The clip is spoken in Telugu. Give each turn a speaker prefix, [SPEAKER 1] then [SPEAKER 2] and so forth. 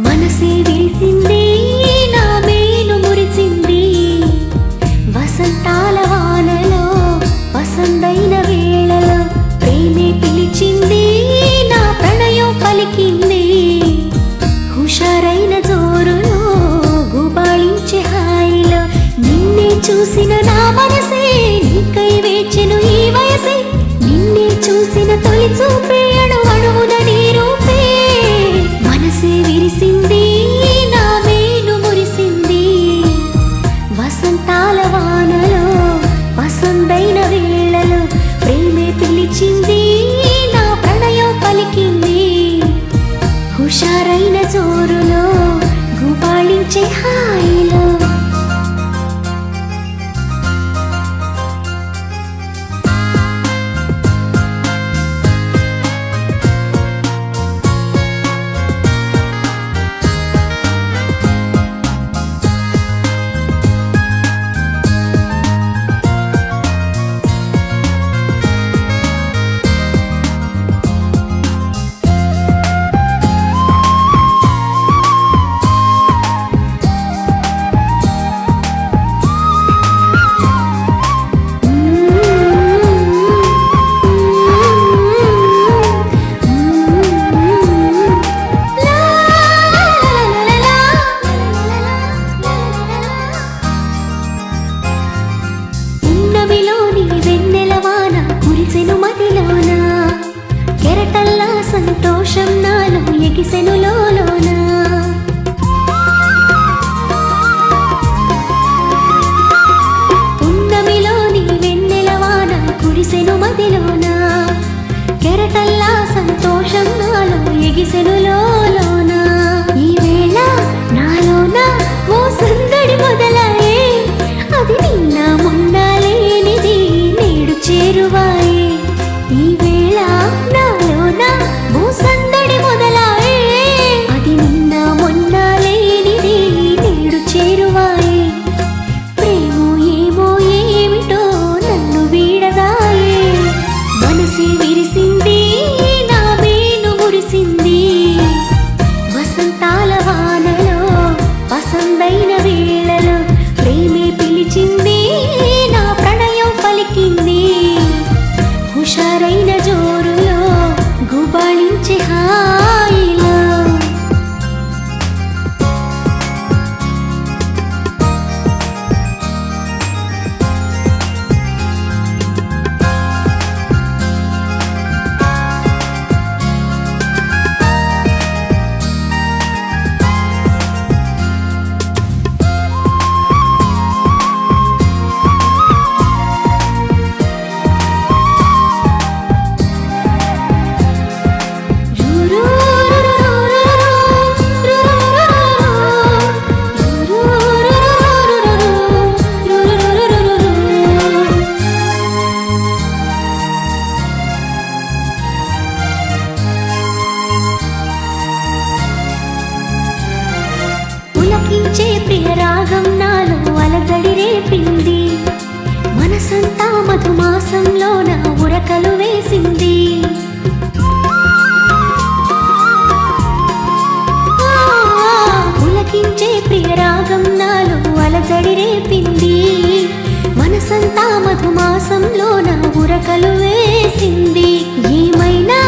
[SPEAKER 1] మనసే విరిసింది నా మేలు మురిసింది వసంతాల వానలో వసంతైన వేళలో ప్రేమే పిలిచింది నా ప్రణయం పలికింది హుషారైన జోరులో గుబాళించే హాయిలో నిన్నే చూసిన నా మనసే నీకై వేచెను ఈ వయసే నిన్నే చూసిన తొలి చూపే అణువణువున నీ రూపే మనసే విరిసింది నా మేలు మురిసింది వసంతాల వానలో వసంతైన వేళలో ప్రేమే పిలిచింది నా ప్రణయం పలికింది హుషారైన జోరులో గుబాళించే హాయిలో కెరటల్లా సంతోషం నాలో ఎగిసెను లోలోన పున్నమిలోని వెన్నెలవాన కురిసెను మదిలోన కెరటల్లా సంతోషం నాలో ఎగిసెను లోలోన ఈ వేళ నాలోన ఓ సందడి మొదలాయే అది నిన్న మొన్న లేనిది నేడు చేరువాయే ఈ వేళ నాలోన ఓ సందడి మొదలాయే అది నిన్న మొన్న లేనిది నేడు చేరువాయే ప్రేమో ఏమో ఏమిటో నన్ను వీడదాయే మనసే విరిసింది నా మేలు మురిసింది వసంతాల వానలో వసంతైన వేళలో ప్రేమే పిలిచింది నా ప్రణయం పలికింది హుషారైన జోరులో గుబాళించే హాయిలో పులకించే ప్రియ రాగం నాలో అలజడి రేపింది మనసంతా మధుమాసంలో నా ఉరకలు వేసింది పులకించే ప్రియ రాగం నాలో అలజడి రేపింది మనసంతా మధుమాసంలో నా ఉరకలు వేసింది ఏమైనా